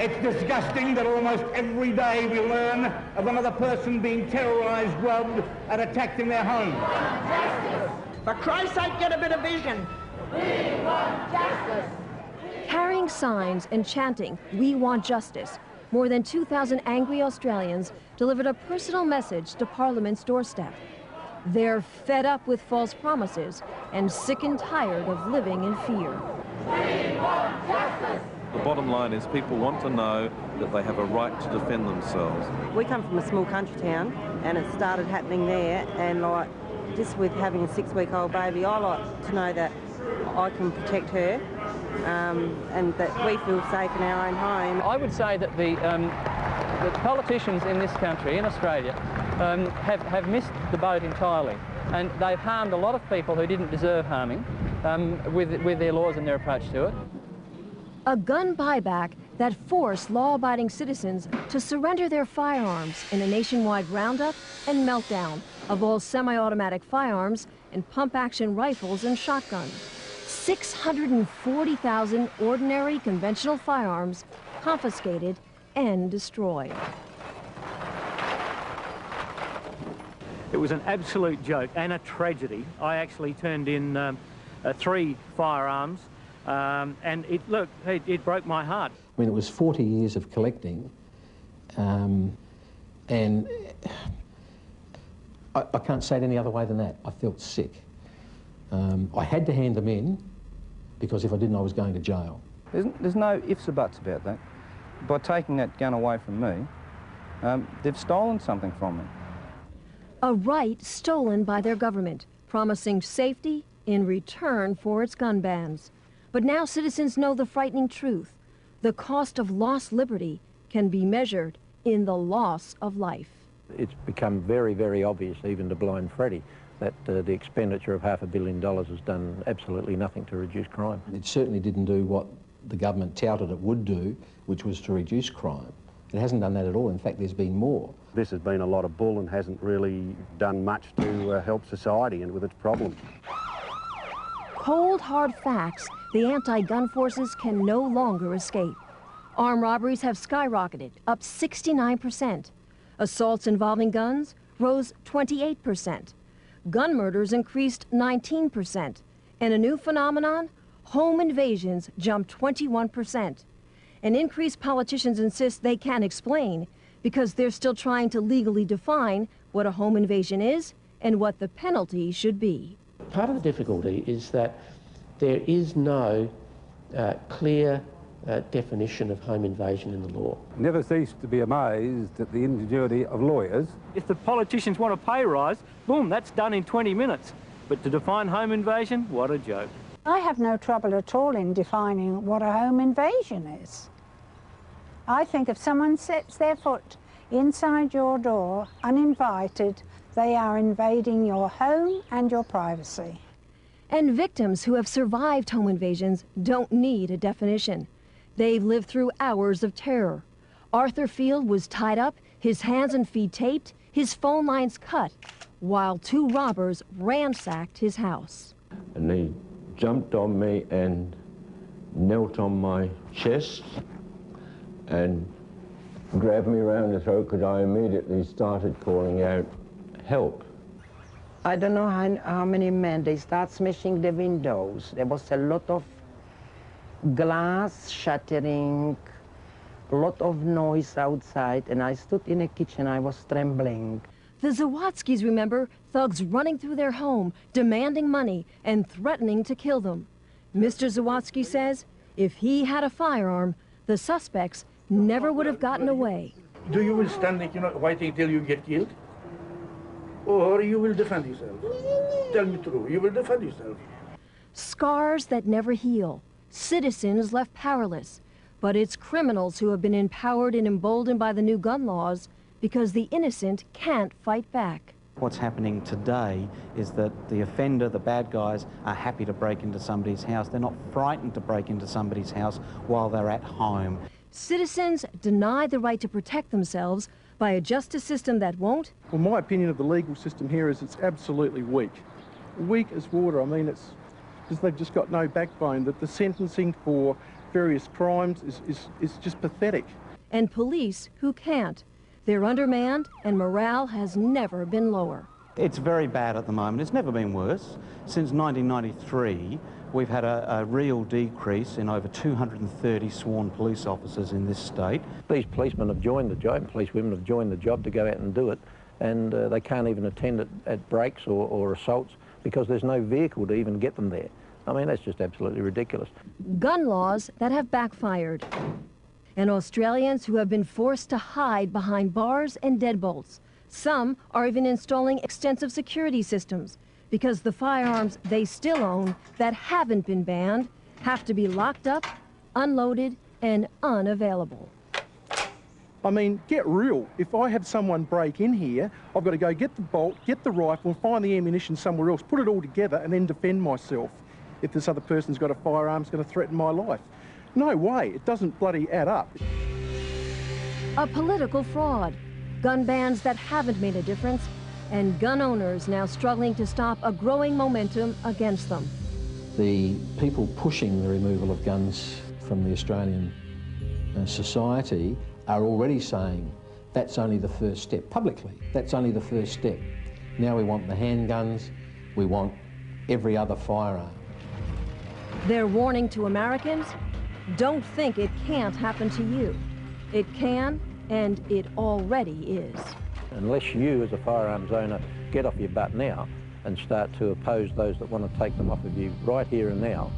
It's disgusting that almost every day we learn of another person being terrorised, robbed and attacked in their home. For Christ's sake, get a bit of vision. We want justice. Carrying signs and chanting, "We want justice," more than 2,000 angry Australians delivered a personal message to Parliament's doorstep. They're fed up with false promises and sick and tired of living in fear. We want justice. The bottom line is people want to know that they have a right to defend themselves. We come from a small country town and it started happening there, and like just with having a 6-week-old baby, I like to know that I can protect her and that we feel safe in our own home. I would say that the politicians in this country, in Australia, have missed the boat entirely, and they've harmed a lot of people who didn't deserve harming with their laws and their approach to it. A gun buyback that forced law-abiding citizens to surrender their firearms in a nationwide roundup and meltdown of all semi-automatic firearms and pump-action rifles and shotguns. 640,000 ordinary conventional firearms confiscated and destroyed. It was an absolute joke and a tragedy. I actually turned in 3 firearms, and it broke my heart. I mean, it was 40 years of collecting, and I can't say it any other way than that. I felt sick. I had to hand them in because if I didn't, I was going to jail. There's no ifs or buts about that. By taking that gun away from me, they've stolen something from me. A right stolen by their government, promising safety in return for its gun bans. But now citizens know the frightening truth. The cost of lost liberty can be measured in the loss of life. It's become very, very obvious, even to Blind Freddy, that the expenditure of $500 million has done absolutely nothing to reduce crime. It certainly didn't do what the government touted it would do, which was to reduce crime. It hasn't done that at all. In fact, there's been more. This has been a lot of bull and hasn't really done much to help society and with its problems. Cold, hard facts the anti-gun forces can no longer escape. Armed robberies have skyrocketed, up 69%. Assaults involving guns rose 28%. Gun murders increased 19%. And a new phenomenon, home invasions jumped 21%. An increase politicians insist they can't explain because they're still trying to legally define what a home invasion is and what the penalty should be. Part of the difficulty is that there is no clear definition of home invasion in the law. Never cease to be amazed at the ingenuity of lawyers. If the politicians want a pay rise, boom, that's done in 20 minutes. But to define home invasion, what a joke. I have no trouble at all in defining what a home invasion is. I think if someone sets their foot inside your door uninvited, they are invading your home and your privacy. And victims who have survived home invasions don't need a definition. They've lived through hours of terror. Arthur Field was tied up, his hands and feet taped, his phone lines cut, while 2 robbers ransacked his house. And they jumped on me and knelt on my chest and grabbed me around the throat because I immediately started calling out, "Help." I don't know how many men, they start smashing the windows. There was a lot of glass shattering, a lot of noise outside, and I stood in the kitchen, I was trembling. The Zawadzkis remember thugs running through their home, demanding money and threatening to kill them. Mr. Zawadsky says if he had a firearm, the suspects never would have gotten away. Do you will stand, waiting till you get killed? Or you will defend yourself? Tell me true, you will defend yourself. Scars that never heal, citizens left powerless. But it's criminals who have been empowered and emboldened by the new gun laws because the innocent can't fight back. What's happening today is that the offender, the bad guys, are happy to break into somebody's house. They're not frightened to break into somebody's house while they're at home. Citizens denied the right to protect themselves by a justice system that won't. Well, my opinion of the legal system here is it's absolutely weak. Weak as water. I mean, it's because they've just got no backbone. That the sentencing for various crimes is just pathetic. And police who can't. They're undermanned and morale has never been lower. It's very bad at the moment. It's never been worse. Since 1993, we've had a real decrease in over 230 sworn police officers in this state. These policemen have joined the job, policewomen have joined the job to go out and do it, and they can't even attend at breaks or assaults because there's no vehicle to even get them there. I mean, that's just absolutely ridiculous. Gun laws that have backfired. And Australians who have been forced to hide behind bars and deadbolts. Some are even installing extensive security systems because the firearms they still own that haven't been banned have to be locked up, unloaded, and unavailable. I mean, get real. If I have someone break in here, I've got to go get the bolt, get the rifle, and find the ammunition somewhere else, put it all together, and then defend myself if this other person's got a firearm that's going to threaten my life. No way. It doesn't bloody add up. A political fraud. Gun bans that haven't made a difference, and gun owners now struggling to stop a growing momentum against them. The people pushing the removal of guns from the Australian society are already saying that's only the first step. Publicly, that's only the first step. Now we want the handguns, we want every other firearm. They're warning to Americans, don't think it can't happen to you. It can, and it already is. Unless you, as a firearms owner, get off your butt now and start to oppose those that want to take them off of you right here and now,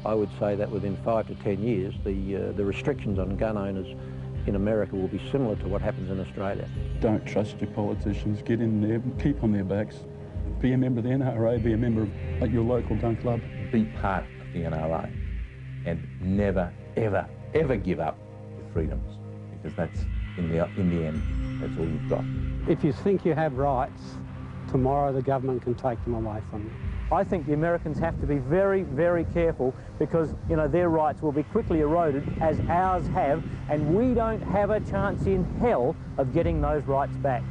I would say that within 5 to 10 years, the restrictions on gun owners in America will be similar to what happens in Australia. Don't trust your politicians. Get in there, keep on their backs. Be a member of the NRA, be a member of your local gun club. Be part of the NRA and never, ever, ever give up your freedoms, because that's, in the end, that's all you've got. If you think you have rights, tomorrow the government can take them away from you. I think the Americans have to be very, very careful because, you know, their rights will be quickly eroded as ours have, and we don't have a chance in hell of getting those rights back.